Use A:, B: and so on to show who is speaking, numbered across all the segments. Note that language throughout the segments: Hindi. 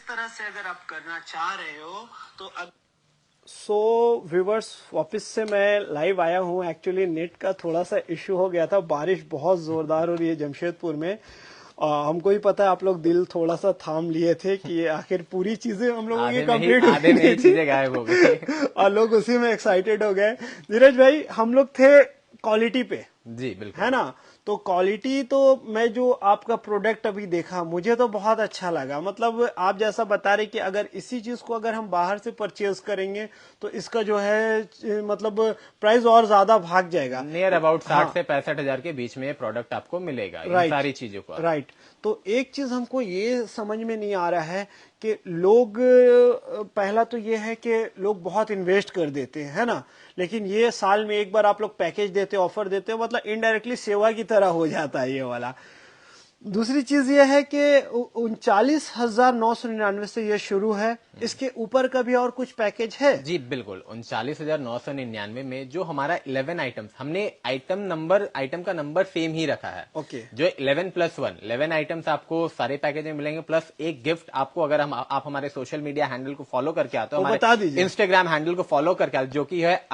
A: तरह से अगर आप करना चाह रहे हो तो
B: व्यूवर्स, वापस से मैं लाइव आया हूँ। एक्चुअली नेट का थोड़ा सा इश्यू हो गया था, बारिश बहुत जोरदार हो रही है जमशेदपुर में। हमको ही पता है, आप लोग दिल थोड़ा सा थाम लिए थे कि आखिर पूरी चीजें हम लोगों की कंप्लीट
C: आधे में ही चीजें गायब हो गई
B: और लोग उसी में एक्साइटेड हो गए। धीरज भाई, हम लोग थे क्वालिटी पे,
C: जी बिल्कुल,
B: है ना? तो क्वालिटी तो मैं जो आपका प्रोडक्ट अभी देखा, मुझे तो बहुत अच्छा लगा। मतलब आप जैसा बता रहे कि अगर इसी चीज को अगर हम बाहर से परचेज करेंगे तो इसका जो है मतलब प्राइस और ज्यादा भाग जाएगा।
C: नियर अबाउट 60 से 65 हजार के बीच में ये प्रोडक्ट आपको मिलेगा इन सारी चीजों को।
B: राइट। तो एक चीज हमको ये समझ में नहीं आ रहा है कि लोग, पहला तो ये है कि लोग बहुत इन्वेस्ट कर देते हैं, है ना? लेकिन ये साल में एक बार आप लोग पैकेज देते हो, ऑफर देते हो, मतलब इनडायरेक्टली सेवा की तरह हो जाता है ये वाला। दूसरी चीज ये है कि 39,999 से ये शुरू है। इसके ऊपर का भी और कुछ पैकेज है?
C: जी बिल्कुल, 39,999 में जो हमारा 11 आइटम्स, हमने आइटम का नंबर सेम ही रखा है।
B: ओके।
C: जो 11+1 11 आइटम्स आपको सारे पैकेज में मिलेंगे, प्लस एक गिफ्ट आपको, अगर आप हमारे सोशल मीडिया हैंडल को फॉलो करके आते हो, हमारे इंस्टाग्राम हैंडल को फॉलो करके आते, जो कि है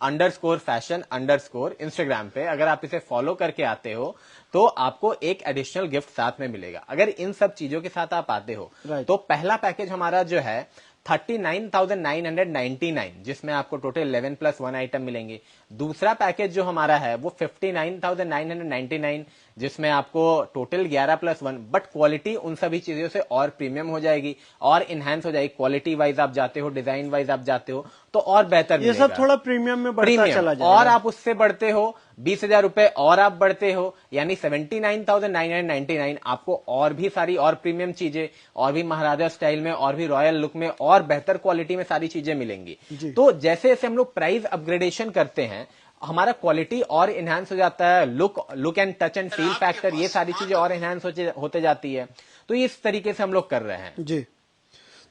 C: _wood_fashion_ इंस्टाग्राम पे, अगर आप इसे फॉलो करके आते हो तो आपको एक एडिशनल गिफ्ट साथ में मिलेगा। अगर इन सब चीजों के साथ आप आते हो तो पहला पैकेज हमारा जो है 39,999, जिसमें आपको टोटल 11+1 आइटम मिलेंगे। दूसरा पैकेज जो हमारा है वो 59,999, जिसमें आपको टोटल 11+1, बट क्वालिटी उन सभी चीजों से और प्रीमियम हो जाएगी और इनहेंस हो जाएगी। क्वालिटी वाइज आप जाते हो, डिजाइन वाइज आप जाते हो तो और बेहतर मिलेगा।
B: ये सब थोड़ा प्रीमियम में बढ़ता चला जाएगा।
C: और आप उससे बढ़ते हो 20,000 रुपए और आप बढ़ते हो, यानी 79,999 आपको और भी सारी और प्रीमियम चीजें, और भी महाराजा स्टाइल में, और भी रॉयल लुक में, और बेहतर क्वालिटी में सारी चीजें मिलेंगी। तो जैसे जैसे हम लोग प्राइस अपग्रेडेशन करते हैं, हमारा क्वालिटी और इनहेंस हो जाता है, look and touch and fill factor, ये सारी चीजें और इनहेंस होते जाती है। तो इस तरीके से हम लोग कर रहे हैं
B: जी।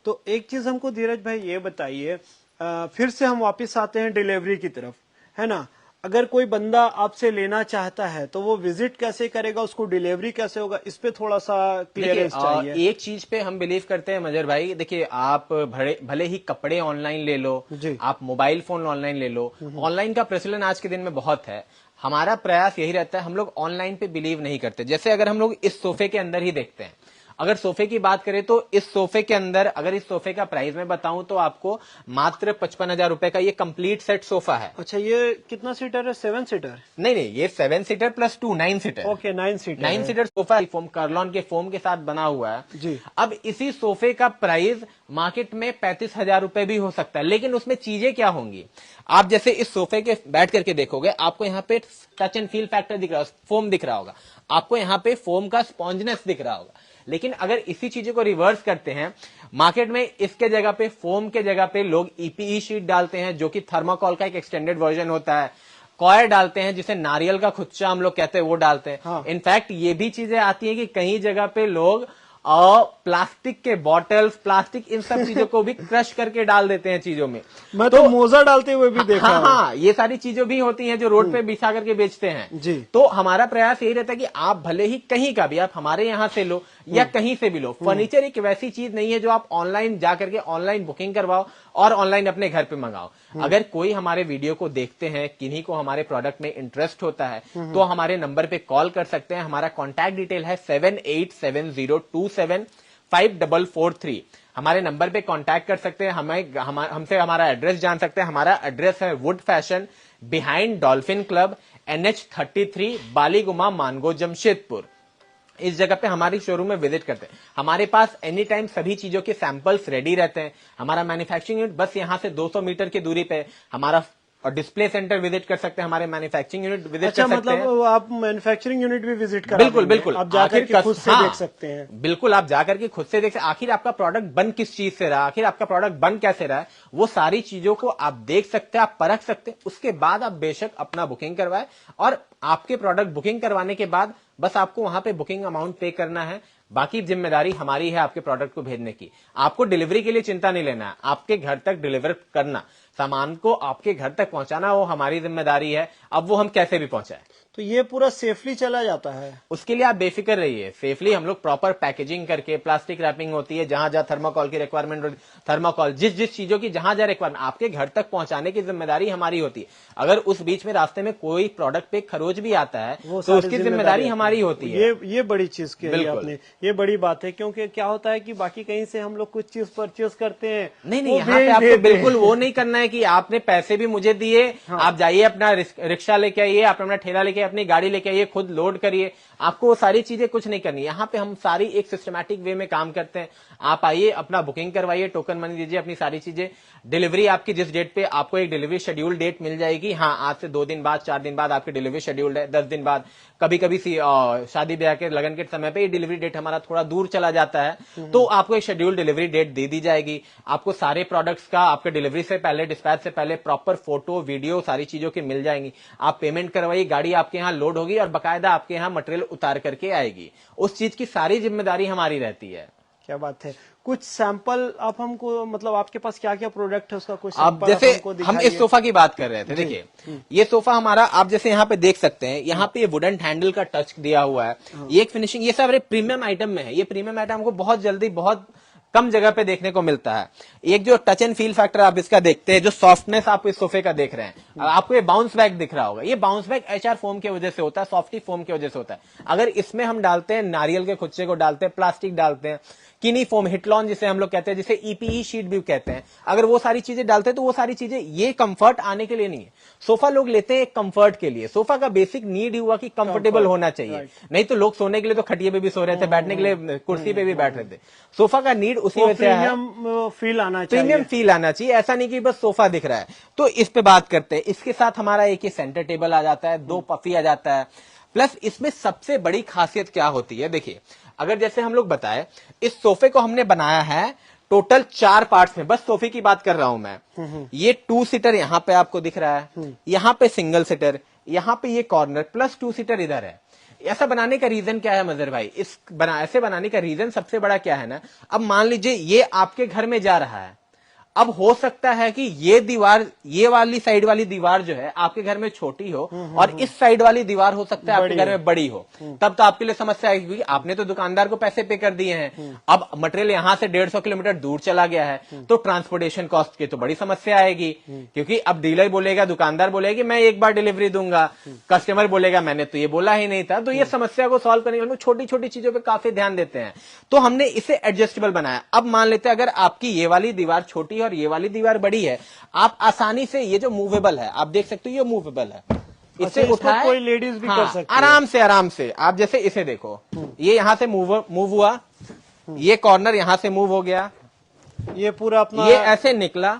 B: तो एक चीज हमको धीरज भाई ये बताइए, फिर से हम वापस आते हैं डिलीवरी की तरफ, है ना? अगर कोई बंदा आपसे लेना चाहता है तो वो विजिट कैसे करेगा, उसको डिलीवरी कैसे होगा, इस पे थोड़ा सा क्लियरेंस चाहिए।
C: एक चीज पे हम बिलीव करते हैं मजर भाई, देखिए आप भले ही कपड़े ऑनलाइन ले लो, आप मोबाइल फोन ऑनलाइन ले लो, ऑनलाइन का प्रचलन आज के दिन में बहुत है। हमारा प्रयास यही रहता है, हम लोग ऑनलाइन पे बिलीव नहीं करते। जैसे अगर हम लोग इस सोफे के अंदर ही देखते हैं, अगर सोफे की बात करें तो इस सोफे के अंदर, अगर इस सोफे का प्राइस में बताऊं तो आपको मात्र 55,000 रुपए का ये कंप्लीट सेट सोफा है।
B: अच्छा, ये कितना सीटर है? 7 सीटर?
C: नहीं, ये 7 seater plus 2 9 seater.
B: Okay, 9 seater
C: sofa foam, Kurlon के फोम के साथ बना हुआ है
B: जी।
C: अब इसी सोफे का प्राइस मार्केट में 35,000 रुपए भी हो सकता है, लेकिन उसमें चीजें क्या होंगी? आप जैसे इस सोफे के बैठ करके देखोगे, आपको यहाँ पे टच एंड फील फैक्टर दिख रहा होगा, फोम दिख रहा होगा, आपको यहाँ पे फोम का स्पॉन्जनेस दिख रहा होगा। लेकिन अगर इसी चीजों को रिवर्स करते हैं, मार्केट में इसके जगह पे, फोम के जगह पे लोग ईपीई शीट डालते हैं, जो कि थर्माकोल का एक एक्सटेंडेड वर्जन होता है। कॉयर डालते हैं, जिसे नारियल का खुच्चा हम लोग कहते हैं, वो डालते हैं।
B: हाँ।
C: इनफैक्ट ये भी चीजें आती है कि कई जगह पे लोग और प्लास्टिक के बॉटल्स, प्लास्टिक, इन सब चीजों को भी क्रश करके डाल देते हैं चीजों में।
B: मैं तो मोजा डालते हुए भी देखा।
C: हाँ, ये सारी चीजें भी होती हैं जो रोड पे बिछा करके बेचते हैं
B: जी।
C: तो हमारा प्रयास यही रहता है कि आप भले ही कहीं का भी, आप हमारे यहाँ से लो या कहीं से भी लो, फर्नीचर एक वैसी चीज नहीं है जो आप ऑनलाइन जाकर के ऑनलाइन बुकिंग करवाओ और ऑनलाइन अपने घर पे मंगाओ। अगर कोई हमारे वीडियो को देखते हैं, किन्हीं को हमारे प्रोडक्ट में इंटरेस्ट होता है, तो हमारे नंबर पे कॉल कर सकते हैं। हमारा कॉन्टैक्ट डिटेल है 7870275543। हमारे नंबर पे कांटेक्ट कर सकते हैं, हमसे हमारा एड्रेस जान सकते हैं। हमारा एड्रेस है would fashion, behind dolphin club, NH33, Baliguma, Mango, Jamshedpur. इस जगह पे हमारी शोरूम में विजिट करते हैं। हमारे पास एनी टाइम सभी चीजों के सैंपल्स रेडी रहते हैं। हमारा मैन्युफैक्चरिंग यूनिट बस यहां से 200 मीटर की दूरी पे हमारा, और डिस्प्ले सेंटर विजिट कर सकते हैं, हमारे मैन्युफैक्चरिंग यूनिट विजिट कर सकते हैं।
B: मतलब आप मैन्युफैक्चरिंग यूनिट भी विजिट कर?
C: बिल्कुल
B: आप जाकर के खुद से देख सकते हैं।
C: बिल्कुल, आप जाकर के खुद से देख सकते हैं। आखिर आपका प्रोडक्ट बन किस चीज से रहा, आखिर आपका प्रोडक्ट बन कैसे रहा है, वो सारी चीजों को आप देख सकते हैं, आप परख सकते हैं। उसके बाद आप बेशक अपना बुकिंग करवाएं, और आपके प्रोडक्ट बुकिंग करवाने के बाद बस आपको वहां पे बुकिंग अमाउंट पे करना है। बाकी जिम्मेदारी हमारी है आपके प्रोडक्ट को भेजने की। आपको डिलीवरी के लिए चिंता नहीं लेना है, आपके घर तक डिलीवर करना, सामान को आपके घर तक पहुंचाना, वो हमारी जिम्मेदारी है। अब वो हम कैसे भी पहुंचाएं।
B: तो ये पूरा सेफली चला जाता है।
C: उसके लिए आप बेफिक्र रहिए, सेफली हम लोग प्रॉपर पैकेजिंग करके, प्लास्टिक रैपिंग होती है, जहां जहां थर्माकोल की रिक्वायरमेंट होती है, थर्माकोल जिस जिस चीजों की जहां जहां रिक्वायरमेंट, आपके घर तक पहुंचाने की जिम्मेदारी हमारी होती है। अगर उस बीच में रास्ते में कोई प्रोडक्ट पे खरोच भी आता है तो उसकी जिम्मेदारी हमारी होती है।
B: ये बड़ी चीज कही आपने, ये बड़ी बात है, क्योंकि क्या होता है कि बाकी कहीं से हम लोग कुछ चीज परचेज करते हैं,
C: नहीं नहीं, यहाँ पे आपको बिल्कुल वो नहीं करना है कि आपने पैसे भी मुझे दिए, आप जाइए अपना रिक्शा लेके आइए, आप अपना ठेला लेके अपनी गाड़ी लेके आइए, खुद लोड करिए, आपको वो सारी चीजें कुछ नहीं करनी। यहाँ पे हम सारी एक सिस्टमैटिक वे में काम करते हैं। आप आइए, अपना बुकिंग करवाइए, टोकन मनी दीजिए, अपनी सारी चीजें, डिलीवरी आपकी जिस डेट पे, आपको एक डिलीवरी शेड्यूल डेट मिल जाएगी। हाँ, आज से 2 दिन बाद, 4 दिन बाद आपकी डिलीवरी शेड्यूल्ड है, 10 दिन बाद, कभी कभी शादी ब्याह के लगन के समय पे ये डिलीवरी डेट हमारा थोड़ा दूर चला जाता है, तो आपको एक शेड्यूल डिलीवरी डेट दे दी जाएगी। आपको सारे प्रोडक्ट्स का आपके डिलीवरी से पहले, डिस्पैच से पहले प्रॉपर फोटो, वीडियो, सारी चीजों की मिल जाएंगी। आप पेमेंट करवाइए, गाड़ी आपके यहाँ लोड होगी और बाकायदा आपके यहाँ मटेरियल उतार करके आएगी। उस चीज की सारी जिम्मेदारी हमारी रहती है।
B: क्या बात है। कुछ सैंपल आप हमको, मतलब आपके पास क्या क्या प्रोडक्ट है उसका कुछ
C: आप
B: सैंपल
C: जैसे
B: हमको
C: हम
B: दिखाइए।
C: इस सोफा की बात कर रहे थे, देखिए ये सोफा हमारा, आप जैसे यहाँ पे देख सकते हैं, यहाँ पे ये वुडन हैंडल का टच दिया हुआ है, ये एक फिनिशिंग, ये सब प्रीमियम आइटम में है। ये प्रीमियम आइटम को बहुत जल्दी, बहुत कम जगह पे देखने को मिलता है। एक जो टच एंड फील फैक्टर आप इसका देखते हैं, जो सॉफ्टनेस आप इस सोफे का देख रहे हैं, आपको ये बाउंस बैक दिख रहा होगा, ये बाउंस बैक एचआर फोम की वजह से होता है, सॉफ्टी फोम की वजह से होता है। अगर इसमें हम डालते हैं नारियल के खुच्चे को डालते हैं, प्लास्टिक डालते हैं, किनी फोम, हिटलॉन जिसे हम लोग कहते हैं, जिसे ईपीई शीट भी कहते हैं, अगर वो सारी चीजें डालते हैं तो वो सारी चीजें, ये कंफर्ट आने के लिए नहीं है। सोफा लोग लेते हैं एक कंफर्ट के लिए। सोफा का बेसिक नीड ही हुआ कि कंफर्टेबल होना चाहिए, नहीं तो लोग सोने के लिए तो खटिए पे भी सो रहे थे, बैठने के लिए कुर्सी पे भी बैठ रहे थे। सोफा का नीड उसी वजह से है,
B: प्रीमियम फील आना चाहिए,
C: प्रीमियम फील आना चाहिए, ऐसा नहीं कि बस सोफा दिख रहा है। तो इस पे बात करते हैं। इसके साथ हमारा एक ही सेंटर टेबल आ जाता है, 2 पफी आ जाता है, प्लस इसमें सबसे बड़ी खासियत क्या होती है, देखिए अगर जैसे हम लोग बताएं, इस सोफे को हमने बनाया है टोटल 4 पार्ट्स में, बस सोफे की बात कर रहा हूं मैं। ये 2 सीटर यहां पे आपको दिख रहा है, यहां पे सिंगल सीटर, यहां पे ये कॉर्नर, प्लस 2 सीटर इधर है। ऐसा बनाने का रीजन क्या है मजहर भाई? ऐसे बनाने का रीजन सबसे बड़ा क्या है ना, अब मान लीजिए ये आपके घर में जा रहा है, अब हो सकता है कि ये दीवार, ये वाली साइड वाली दीवार जो है आपके घर में छोटी हो और इस साइड वाली दीवार हो सकता है आपके घर में बड़ी हो, तब तो आपके लिए समस्या आएगी, क्योंकि आपने तो दुकानदार को पैसे पे कर दिए हैं, अब मटेरियल यहां से 150 किलोमीटर दूर चला गया है, तो ट्रांसपोर्टेशन कॉस्ट की तो बड़ी समस्या आएगी, क्योंकि अब डीलर बोलेगा, दुकानदार बोलेगा कि मैं एक बार डिलीवरी दूंगा, कस्टमर बोलेगा मैंने तो ये बोला ही नहीं था। तो ये समस्या को सॉल्व करने के लिए छोटी छोटी चीजों पर काफी ध्यान देते हैं, तो हमने इसे एडजस्टेबल बनाया। अब मान लेते हैं अगर आपकी ये वाली दीवार छोटी और ये वाली दीवार बड़ी है, आप आसानी से, ये जो मूवेबल है आप देख सकते हो, ये मूवेबल है, इसे उठाए,
B: कोई लेडीज भी कर सकती है
C: आराम से। आप जैसे इसे देखो, ये यहां से मूव हुआ, ये कॉर्नर यहां से मूव हो गया,
B: ये पूरा अपना,
C: ये ऐसे निकला,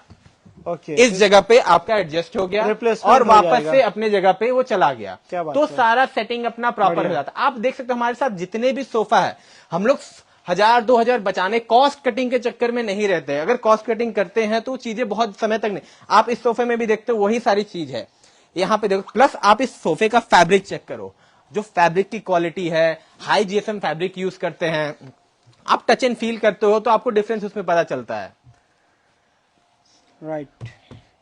B: ओके,
C: इस जगह पे आपका एडजस्ट हो गया और वापस से अपने जगह पे वो चला गया, तो सारा सेटिंग अपना प्रॉपर हो जाता। आप देख सकते हो हमारे साथ जितने भी सोफा है, हम लोग 1000-2000 बचाने, कॉस्ट कटिंग के चक्कर में नहीं रहते। अगर कॉस्ट कटिंग करते हैं तो चीजें बहुत समय तक नहीं, आप इस सोफे में भी देखते हो वही सारी चीज है, यहां पे देखो। प्लस आप इस सोफे का फैब्रिक चेक करो, जो फैब्रिक की क्वालिटी है, हाई जीएसएम फैब्रिक यूज करते हैं, आप टच एंड फील करते हो तो आपको डिफरेंस उसमें पता चलता है।
B: राइट,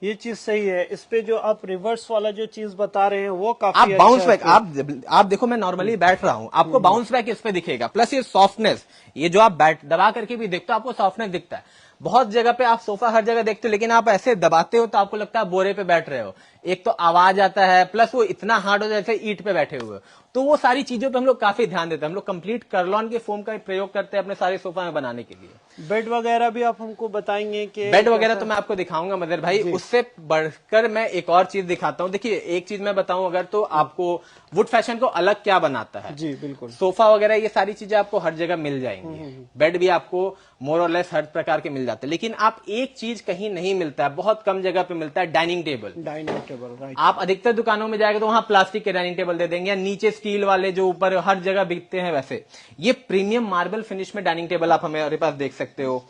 B: ये चीज सही है। इस पे जो आप रिवर्स वाला जो चीज बता रहे हैं वो काफी
C: आप बाउंस बैक,
B: अच्छा
C: आप देखो, मैं नॉर्मली बैठ रहा हूं, आपको बाउंस बैक इस पे दिखेगा, प्लस ये सॉफ्टनेस, ये जो आप बैठ दबा करके भी देखते हो आपको सॉफ्टनेस दिखता है। बहुत जगह पे आप सोफा हर जगह देखते हो, लेकिन आप ऐसे दबाते हो तो आपको लगता है बोरे पे बैठ रहे हो, एक तो आवाज आता है, प्लस वो इतना हार्ड हो जैसे ईंट पे बैठे हुए हो। तो वो सारी चीजों पे हम लोग काफी ध्यान देते हैं। हम लोग कंप्लीट कर्लॉन के फोम का प्रयोग करते हैं अपने सारे सोफा में बनाने के लिए।
B: बेड वगैरह भी आप हमको बताएंगे कि
C: बेड वगैरह तो मैं आपको दिखाऊंगा मदर भाई, उससे बढ़कर मैं एक और चीज दिखाता हूँ। देखिए एक चीज मैं बताऊं अगर, तो आपको वुड फैशन को अलग क्या बनाता है।
B: जी बिल्कुल,
C: सोफा वगैरह ये सारी चीजें आपको हर जगह मिल जाएंगी, बेड भी आपको मोर और लेस हर प्रकार के मिल जाते हैं, लेकिन आप एक चीज कहीं नहीं मिलता है, बहुत कम जगह पे मिलता है, डाइनिंग टेबल।
B: राइट।
C: आप अधिकतर दुकानों में जाएंगे तो वहां प्लास्टिक के डाइनिंग टेबल दे देंगे, या नीचे स्टील वाले जो ऊपर हर जगह बिकते हैं वैसे। ये प्रीमियम मार्बल फिनिश में डाइनिंग टेबल आप हमारे पास देख सकते हो।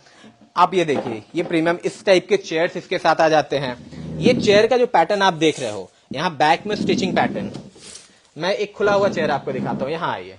C: आप ये देखिए, ये प्रीमियम इस टाइप के चेयर्स इसके साथ आ जाते हैं। ये चेयर का जो पैटर्न आप देख रहे हो, यहाँ बैक में स्टिचिंग पैटर्न, मैं एक खुला हुआ चेयर आपको दिखाता हूं, यहाँ आइए,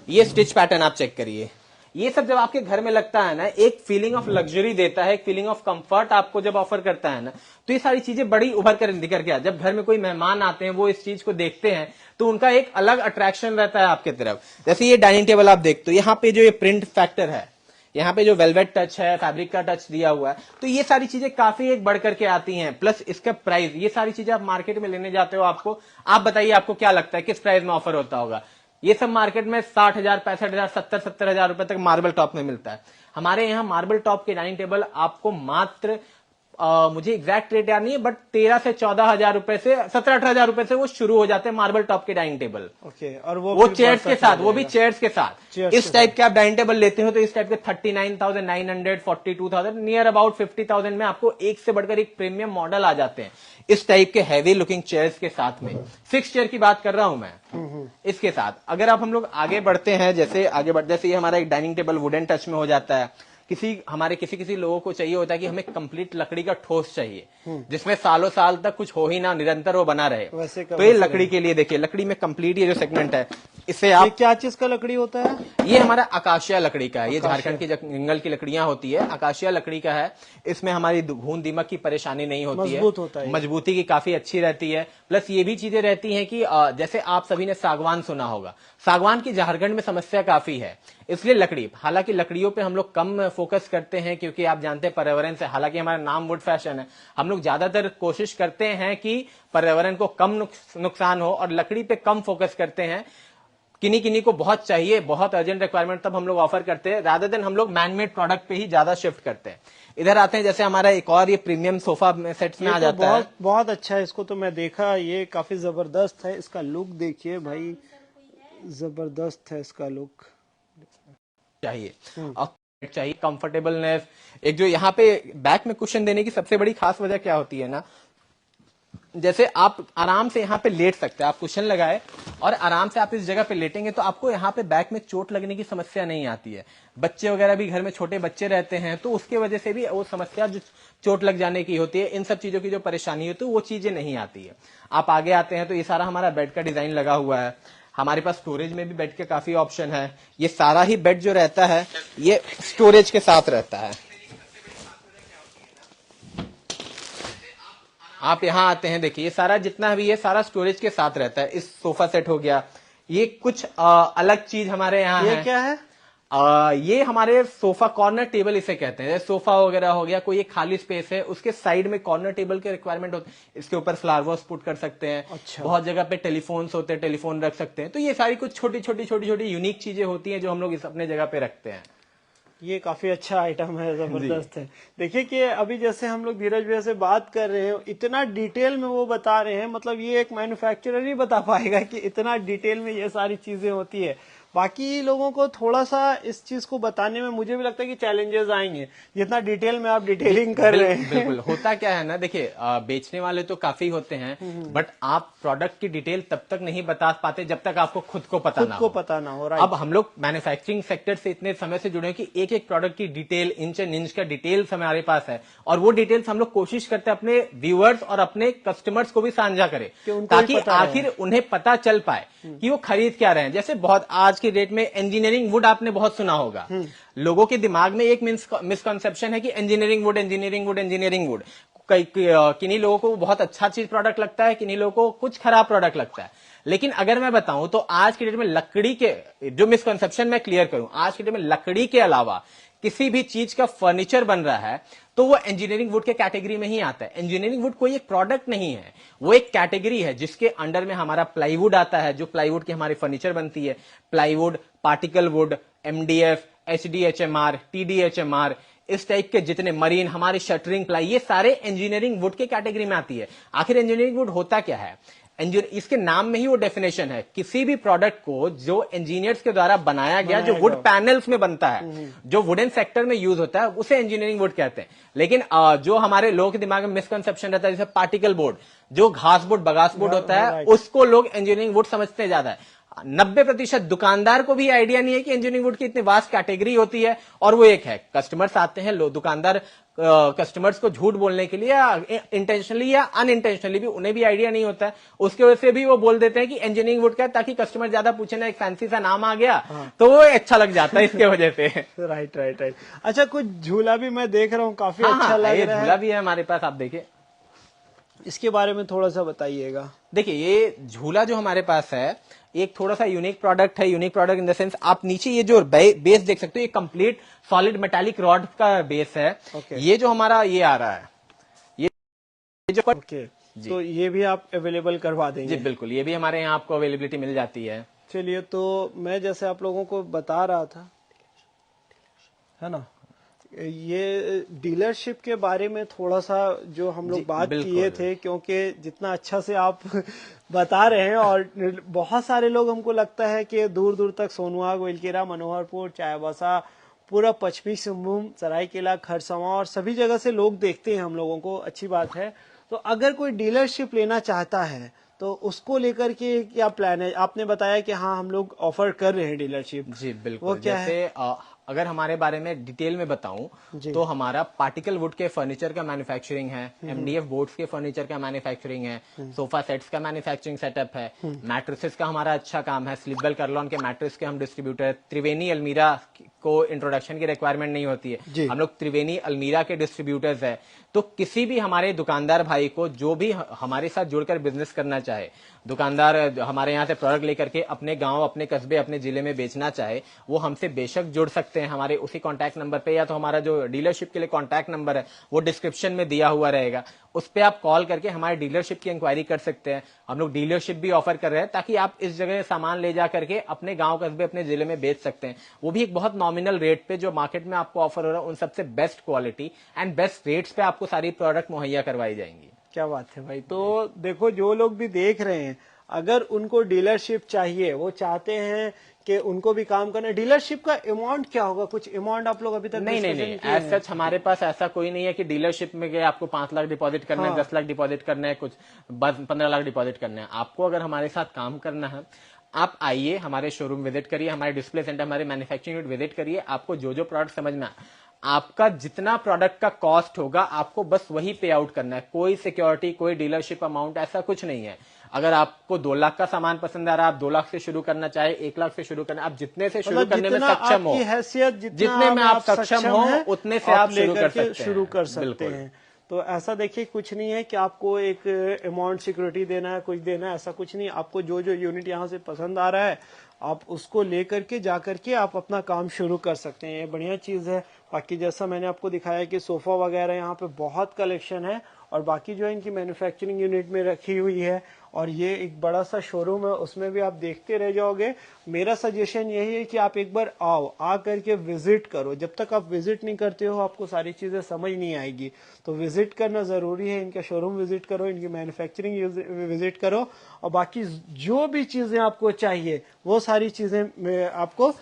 C: ये स्टिच पैटर्न आप चेक करिए, ये सब जब आपके घर में लगता है ना, एक फीलिंग ऑफ लग्जरी देता है, एक फीलिंग ऑफ कंफर्ट आपको जब ऑफर करता है ना, तो ये सारी चीजें बड़ी उभर कर निकल के जब घर में कोई मेहमान आते हैं वो इस चीज को देखते हैं तो उनका एक अलग अट्रैक्शन रहता है आपके तरफ। जैसे ये डाइनिंग टेबल आप देखते हो, यहाँ पे जो ये प्रिंट फैक्टर है, यहाँ पे जो वेलवेट टच है, फैब्रिक का टच दिया हुआ है, तो ये सारी चीजें काफी एक बढ़ करके आती हैं। प्लस इसका प्राइस, ये सारी चीजें आप मार्केट में लेने जाते हो, आपको आप बताइए आपको क्या लगता है किस प्राइस में ऑफर होता होगा? ये सब मार्केट में 60,000, 65,000, 70,000 रुपए तक मार्बल टॉप में मिलता है। हमारे यहाँ मार्बल टॉप के डाइनिंग टेबल आपको मात्र मुझे एग्जैक्ट रेट याद नहीं है, बट 13 से 14,000 रुपए से 17-18,000 रुपए से वो शुरू हो जाते हैं मार्बल टॉप के डाइनिंग टेबल।
B: ओके, और
C: वो चेयर्स के साथ, वो भी चेयर्स के साथ। इस टाइप के आप डाइनिंग टेबल लेते हो तो इस टाइप के 39,900, 42,000, नियर अबाउट 50,000 में आपको एक से बढ़कर एक प्रीमियम मॉडल आ जाते हैं इस टाइप के हैवी लुकिंग चेयर्स के साथ में। 6 चेयर की बात कर रहा हूं मैं इसके साथ। अगर आप हम लोग आगे बढ़ते हैं, जैसे ये हमारा एक डाइनिंग टेबल वुडन टच में हो जाता है। किसी लोगों को चाहिए होता है कि हमें कंप्लीट लकड़ी का ठोस चाहिए जिसमें सालों साल तक कुछ हो ही ना, निरंतर वो बना रहे। तो ये लकड़ी के लिए देखिए, लकड़ी में कंप्लीट ये जो सेगमेंट है, इससे आप
B: क्या चीज का लकड़ी होता है?
C: ये हमारा आकाशिया लकड़ी का है। ये झारखंड की जंगल की लकड़ियां होती है, आकाशिया लकड़ी का है। इसमें हमारी घून दीमक की परेशानी नहीं होती है,
B: मजबूत होता है,
C: मजबूती की काफी अच्छी रहती है। प्लस ये भी चीजें रहती हैं कि जैसे आप सभी ने सागवान सुना होगा, सागवान की झारखंड में समस्या काफी है, इसलिए लकड़ी, हालांकि लकड़ियों पे हम लोग कम फोकस करते हैं क्योंकि आप जानते हैं पर्यावरण से, हालांकि हमारा नाम वुड फैशन है, हम लोग ज्यादातर कोशिश करते हैं कि पर्यावरण को कम नुकसान हो और लकड़ी पे कम फोकस करते हैं। किन्हीं को बहुत चाहिए, बहुत अर्जेंट रिक्वायरमेंट, तब हम लोग ऑफर करते हैं, रादर देन हम लोग मैनमेड प्रोडक्ट पे ही ज्यादा शिफ्ट करते हैं। इधर आते हैं, जैसे हमारा एक और ये प्रीमियम सोफा सेट्स में आ जाता है।
B: बहुत अच्छा है, इसको तो मैं देखा, ये काफी जबरदस्त है। इसका लुक देखिए भाई, जबरदस्त है इसका लुक।
C: चाहिए कंफर्टेबलनेस। एक जो यहाँ पे बैक में कुशन देने की सबसे बड़ी खास वजह क्या होती है ना, जैसे आप आराम से यहाँ पे लेट सकते हैं, आप कुशन लगाए और आराम से आप इस जगह पे लेटेंगे तो आपको यहाँ पे बैक में चोट लगने की समस्या नहीं आती है। बच्चे वगैरह भी घर में छोटे बच्चे रहते हैं तो उसके वजह से भी वो समस्या जो चोट लग जाने की होती है, इन सब चीजों की जो परेशानी होती है वो चीजें नहीं आती है। आप आगे आते हैं तो ये सारा हमारा बेड का डिजाइन लगा हुआ है। हमारे पास स्टोरेज में भी बेड के काफी ऑप्शन है। ये सारा ही बेड जो रहता है ये स्टोरेज के साथ रहता है। आप यहाँ आते हैं, देखिए ये सारा जितना भी है सारा स्टोरेज के साथ रहता है। इस सोफा सेट हो गया, ये कुछ अलग चीज हमारे यहाँ है।
B: ये क्या है?
C: ये हमारे सोफा कॉर्नर टेबल इसे कहते हैं। सोफा वगैरह हो गया, कोई एक खाली स्पेस है उसके साइड में कॉर्नर टेबल के रिक्वायरमेंट होते हैं, इसके ऊपर फ्लावर वॉस पुट कर सकते हैं।
B: अच्छा।
C: बहुत जगह पे टेलीफोन्स होते हैं, टेलीफोन रख सकते हैं। तो ये सारी कुछ छोटी छोटी यूनिक चीजें होती हैं जो हम लोग इस अपने जगह पे रखते हैं।
B: ये काफी अच्छा आइटम है, जबरदस्त है। देखिए कि अभी जैसे हम लोग धीरज भैया से बात कर रहे हैं, इतना डिटेल में वो बता रहे हैं, मतलब ये एक मैन्युफैक्चरर ही बता पाएगा कि इतना डिटेल में ये सारी चीजें होती है। बाकी लोगों को थोड़ा सा इस चीज को बताने में मुझे भी लगता है कि चैलेंजेस आएंगे, जितना डिटेल में आप डिटेलिंग कर रहे हैं।
C: बिल्कुल होता क्या है ना, देखिए बेचने वाले तो काफी होते हैं, बट आप प्रोडक्ट की डिटेल तब तक नहीं बता पाते जब तक आपको खुद को पता ना हो।
B: राइट।
C: अब हम लोग मैन्युफैक्चरिंग सेक्टर से इतने समय से जुड़े हैं कि एक एक प्रोडक्ट की डिटेल, इंच एंड इंच का डिटेल्स हमारे पास है, और वो डिटेल्स हम लोग कोशिश करते हैं अपने व्यूअर्स और अपने कस्टमर्स को भी साझा करें ताकि आखिर उन्हें पता चल पाए कि वो खरीद क्या रहे हैं। जैसे बहुत आज की डेट में इंजीनियरिंग वुड आपने बहुत सुना होगा। लोगों के दिमाग में एक मिसकंसेप्शन है कि इंजीनियरिंग वुड किन्हीं लोगों को बहुत अच्छा चीज प्रोडक्ट लगता है, किन्हीं लोगों को कुछ खराब प्रोडक्ट लगता है। लेकिन अगर मैं बताऊं तो आज की डेट में लकड़ी के जो मिसकंसेप्शन मैं क्लियर करूं, आज की डेट में लकड़ी के अलावा किसी भी चीज का फर्नीचर बन रहा है तो वो इंजीनियरिंग वुड के कैटेगरी में ही आता है। इंजीनियरिंग वुड कोई एक प्रोडक्ट नहीं है, वो एक कैटेगरी है जिसके अंडर में हमारा प्लाईवुड आता है, जो प्लाईवुड की हमारी फर्नीचर बनती है। प्लाईवुड, पार्टिकल वुड, एमडीएफ, एचडीएचएमआर, टीडीएचएमआर, इस टाइप के जितने मरीन, हमारी शटरिंग प्लाई, ये सारे इंजीनियरिंग वुड के कैटेगरी में आती है। आखिर इंजीनियरिंग वुड होता क्या है? इसके नाम में ही वो डेफिनेशन है, किसी भी प्रोडक्ट को जो इंजीनियर्स के द्वारा बनाया गया, जो वुड पैनल्स में बनता है, जो वुडन सेक्टर में यूज होता है, उसे इंजीनियरिंग वुड कहते हैं। लेकिन जो हमारे लोगों के दिमाग में मिसकंसेप्शन रहता है, जैसे पार्टिकल बोर्ड, जो घास बोर्ड, बगास बोर्ड होता है, उसको लोग इंजीनियरिंग वुड समझते ज्यादा है। 90% दुकानदार को भी आइडिया नहीं है कि इंजीनियरिंग वुड की इतनी वास्ट कैटेगरी होती है, और वो एक है कस्टमर्स आते हैं, लोग दुकानदार कस्टमर्स को झूठ बोलने के लिए, या इंटेंशनली या अनइंटेंशनली भी, उन्हें भी आइडिया नहीं होता है, उसकी वजह से भी वो बोल देते हैं कि इंजीनियरिंग वुड का, ताकि कस्टमर ज्यादा पूछे ना, एक फैंसी सा नाम आ गया तो वो अच्छा लग जाता है इसके वजह से।
B: Right right right. अच्छा, कुछ झूला भी मैं देख रहा हूँ, काफी
C: हाँ,
B: अच्छा लग
C: ये
B: रहा
C: झूला
B: है,
C: भी है हमारे पास, आप देखिए।
B: इसके बारे में थोड़ा सा बताइएगा।
C: देखिए, ये झूला जो हमारे पास है एक थोड़ा सा यूनिक प्रोडक्ट है। Unique product in the sense, आप नीचे ये जो बेस देख सकते हो, ये कंप्लीट सॉलिड मेटालिक रॉड का बेस है। ये जो हमारा ये आ रहा है, ये जो
B: ओके, तो ये भी आप अवेलेबल करवा देंगे?
C: जी बिल्कुल, ये भी हमारे यहाँ आपको अवेलेबिलिटी मिल जाती है।
B: चलिए, तो मैं जैसे आप लोगों को बता रहा था, है ना, ये डीलरशिप के बारे में थोड़ा सा जो हम लोग बात किए थे, क्योंकि जितना अच्छा से आप बता रहे हैं, और बहुत सारे लोग, हमको लगता है कि दूर दूर तक सोनुआग, वेलकेरा, मनोहरपुर, चाईबासा, पूरा पश्चिमी सिंहभूम, सरायकेला, खरसवां और सभी जगह से लोग देखते हैं हम लोगों को, अच्छी बात है। तो अगर कोई डीलरशिप लेना चाहता है तो उसको लेकर के क्या प्लान है? आपने बताया कि हाँ, हम लोग ऑफर कर रहे हैं डीलरशिप।
C: जी बिल्कुल,
B: वो क्या
C: जैसे
B: है?
C: अगर हमारे बारे में डिटेल में बताऊं तो हमारा पार्टिकल वुड के फर्नीचर का मैन्युफैक्चरिंग है, एमडीएफ बोर्ड्स के फर्नीचर का मैन्युफैक्चरिंग है, सोफा सेट्स का मैन्युफैक्चरिंग सेटअप है, मैट्रेसेस का हमारा अच्छा काम है, स्लीपवेल करलॉन के मैट्रेस के हम डिस्ट्रीब्यूटर है, त्रिवेणी अलमीरा को इंट्रोडक्शन की रिक्वायरमेंट नहीं होती है, हम लोग त्रिवेणी अलमीरा के डिस्ट्रीब्यूटर्स है। तो किसी भी हमारे दुकानदार भाई को जो भी हमारे साथ जुड़कर बिजनेस करना चाहे, दुकानदार हमारे यहाँ से प्रोडक्ट लेकर के अपने गांव, अपने कस्बे, अपने जिले में बेचना चाहे, वो हमसे बेशक जुड़ सकते हैं हमारे उसी कॉन्टैक्ट नंबर पे, या तो हमारा जो डीलरशिप के लिए कॉन्टैक्ट नंबर है वो डिस्क्रिप्शन में दिया हुआ रहेगा, उस पे आप कॉल करके हमारे डीलरशिप की इंक्वायरी कर सकते हैं। हम लोग डीलरशिप भी ऑफर कर रहे हैं ताकि आप इस जगह सामान ले जा करके अपने गांव, कस्बे, अपने जिले में बेच सकते हैं, वो भी एक बहुत नॉमिनल रेट पे, जो मार्केट में आपको ऑफर हो रहा है उन सबसे best quality and best rates पे आपको सारी प्रोडक्ट मुहैया करवाई जाएंगी।
B: क्या बात है भाई। तो देखो, जो लोग भी देख रहे हैं, अगर उनको डीलरशिप चाहिए, वो चाहते हैं कि उनको भी काम करना, डीलरशिप का अमाउंट क्या होगा? कुछ अमाउंट आप लोग अभी तक
C: नहीं, एज सच हमारे पास ऐसा कोई नहीं है कि डीलरशिप में गए आपको 5 लाख डिपॉजिट करना है, 10 लाख डिपॉजिट करना है, कुछ 15 लाख डिपॉजिट करना है। आपको अगर हमारे साथ काम करना है, आप आइए, हमारे शोरूम विजिट करिए, हमारे डिस्प्ले सेंटर, हमारे मैन्युफैक्चरिंग यूनिट विजिट करिए, आपको जो जो प्रोडक्ट समझ में आपका जितना प्रोडक्ट का कॉस्ट होगा आपको बस वही पे आउट करना है। कोई सिक्योरिटी, कोई डीलरशिप अमाउंट ऐसा कुछ नहीं है। अगर आपको 2 लाख का सामान पसंद आ रहा है, आप 2 लाख से शुरू करना चाहे, 1 लाख से शुरू करना, आप जितने से शुरू करने में सक्षम हो,
B: हैसियत
C: जितने में आप सक्षम हो उतने से आप
B: शुरू कर सकते हैं। तो ऐसा देखिए, कुछ नहीं है कि आपको एक अमाउंट सिक्योरिटी देना है, कुछ देना है, ऐसा कुछ नहीं। आपको जो जो यूनिट यहाँ से पसंद आ रहा है, आप उसको लेकर के जाकर के आप अपना काम शुरू कर सकते हैं। ये बढ़िया चीज है। बाकी जैसा मैंने आपको दिखाया कि सोफा वगैरह यहाँ पे बहुत कलेक्शन है, और बाकी जो है इनकी मैन्युफैक्चरिंग यूनिट में रखी हुई है, और ये एक बड़ा सा शोरूम है, उसमें भी आप देखते रह जाओगे। मेरा सजेशन यही है कि आप एक बार आओ, आ करके विजिट करो। जब तक आप विजिट नहीं करते हो आपको सारी चीजें समझ नहीं आएगी, तो विजिट करना जरूरी है। इनका शोरूम विजिट करो, इनकी मैन्युफैक्चरिंग विजिट करो, और बाकी जो भी चीजें आपको चाहिए वो सारी चीजें आपको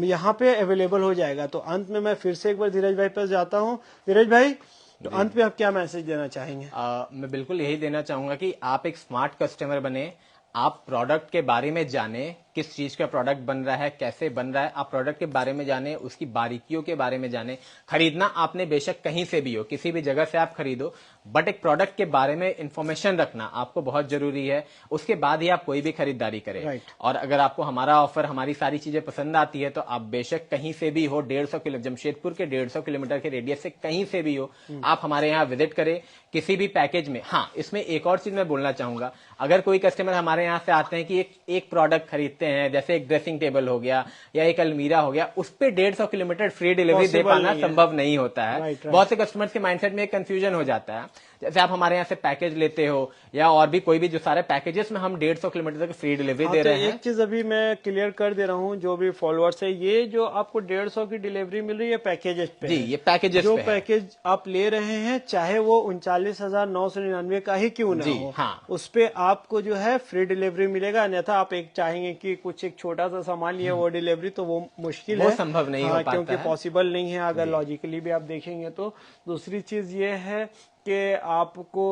B: यहाँ पे अवेलेबल हो जाएगा। तो अंत में मैं फिर से एक बार धीरज भाई पर जाता हूँ। धीरज भाई, तो अंत में आप क्या मैसेज देना चाहेंगे?
C: मैं बिल्कुल यही देना चाहूंगा कि आप एक स्मार्ट कस्टमर बने, आप प्रोडक्ट के बारे में जाने, किस चीज का प्रोडक्ट बन रहा है, कैसे बन रहा है, आप प्रोडक्ट के बारे में जाने, उसकी बारीकियों के बारे में जाने। खरीदना आपने बेशक कहीं से भी हो, किसी भी जगह से आप खरीदो, बट एक प्रोडक्ट के बारे में इंफॉर्मेशन रखना आपको बहुत जरूरी है। उसके बाद ही आप कोई भी खरीदारी करें।
B: Right.
C: और अगर आपको हमारा ऑफर, हमारी सारी चीजें पसंद आती है तो आप बेशक कहीं से भी हो, 150 किलोमीटर, जमशेदपुर के 150 किलोमीटर के रेडियस से कहीं से भी हो, आप हमारे यहाँ विजिट करें किसी भी पैकेज में। हाँ, इसमें एक और चीज मैं बोलना चाहूंगा, अगर कोई कस्टमर हमारे यहाँ से आते हैं कि एक प्रोडक्ट खरीदते हैं, जैसे एक ड्रेसिंग टेबल हो गया या एक अलमीरा हो गया, उस पे 150 किलोमीटर फ्री डिलीवरी दे पाना संभव नहीं होता है।
B: right.
C: बहुत से कस्टमर्स के माइंडसेट में एक कंफ्यूजन हो जाता है। जैसे आप हमारे यहाँ से पैकेज लेते हो या और भी कोई भी जो सारे पैकेजेस में हम 150 किलोमीटर तक फ्री डिलीवरी दे रहे हैं।
B: एक चीज अभी मैं क्लियर कर दे रहा हूँ, जो भी फॉलोअर्स है, ये जो आपको 150 की डिलीवरी मिल रही है पैकेजेस पे।
C: जी, ये पैकेजेस
B: जो
C: पे
B: पैकेज आप ले रहे हैं, चाहे वो 39,999 का ही क्यों ना हो,
C: हाँ,
B: उस पे आपको जो है फ्री डिलीवरी मिलेगा। अन्यथा आप एक चाहेंगे कि कुछ एक छोटा सा सामान लिए वो डिलीवरी, तो वो मुश्किल है,
C: संभव नहीं हो पाता
B: क्योंकि पॉसिबल नहीं है अगर लॉजिकली भी आप देखेंगे तो। दूसरी चीज ये है के आपको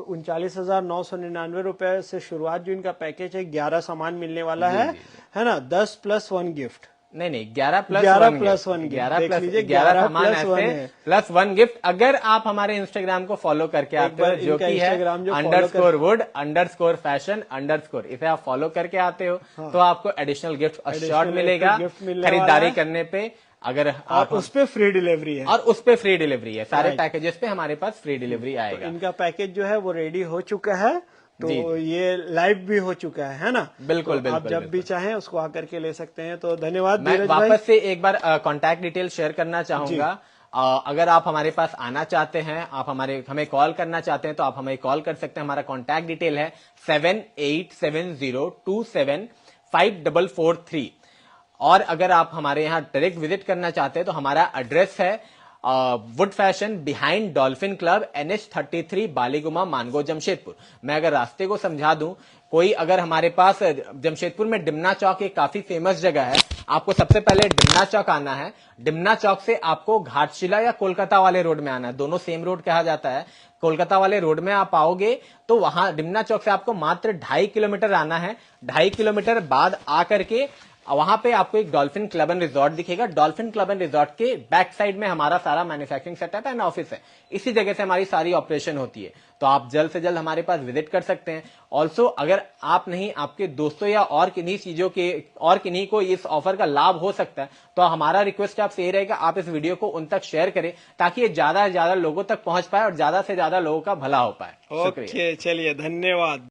B: 39,999 से शुरुआत जो इनका पैकेज है, 11 सामान मिलने वाला है ना, 10 + 1 गिफ्ट।
C: नहीं 11 + 1
B: +1
C: 11 सामान ऐसे +1 गिफ्ट। अगर आप हमारे इंस्टाग्राम को फॉलो करके आते हो, जो कि है _wood_fashion_, इसे आप फॉलो करके आते हो तो आपको एडिशनल गिफ्ट और शॉर्ट मिलेगा खरीदारी करने पे। अगर आप
B: उस पे फ्री डिलीवरी है,
C: और उस पे फ्री डिलीवरी है, सारे पैकेजेस पे हमारे पास फ्री डिलीवरी आएगा।
B: तो इनका पैकेज जो है वो रेडी हो चुका है, तो ये लाइव भी हो चुका है ना।
C: बिल्कुल,
B: तो आप जब भी चाहें उसको आकर के ले सकते हैं। तो धन्यवाद।
C: मैं वापस से एक बार कांटेक्ट डिटेल शेयर करना चाहूंगा। अगर आप हमारे पास आना चाहते हैं, आप हमें कॉल करना चाहते हैं, तो आप हमें कॉल कर सकते हैं। हमारा कांटेक्ट डिटेल है 7870275443। और अगर आप हमारे यहाँ डायरेक्ट विजिट करना चाहते हैं तो हमारा एड्रेस है would fashion behind dolphin club, NH33, Baliguma, Mango, Jamshedpur. मैं अगर रास्ते को समझा दूं, कोई अगर हमारे पास जमशेदपुर में डिमना चौक एक काफी फेमस जगह है, आपको सबसे पहले डिमना चौक आना है। डिमना चौक से आपको घाटशिला या कोलकाता वाले रोड में आना है, दोनों सेम रोड कहा जाता है। कोलकाता वाले रोड में आप आओगे तो वहां डिमना चौक से आपको मात्र 2.5 किलोमीटर आना है। 2.5 किलोमीटर बाद आकर के वहां पे आपको एक डॉल्फिन क्लब एंड रिजॉर्ट दिखेगा। डॉल्फिन क्लब एंड रिजॉर्ट के बैक साइड में हमारा सारा मैन्युफैक्चरिंग सेटअप एंड ऑफिस है। इसी जगह से हमारी सारी ऑपरेशन होती है, तो आप जल्द से जल्द हमारे पास विजिट कर सकते हैं। ऑल्सो अगर आप नहीं, आपके दोस्तों या और किन्हीं को इस ऑफर का लाभ हो सकता है, तो हमारा रिक्वेस्ट आपसे ये रहेगा, आप इस वीडियो को उन तक शेयर करें ताकि ये ज्यादा से ज्यादा लोगों तक पहुंच पाए और ज्यादा से ज्यादा लोगों का भला हो पाए।
B: ओके, चलिए, धन्यवाद।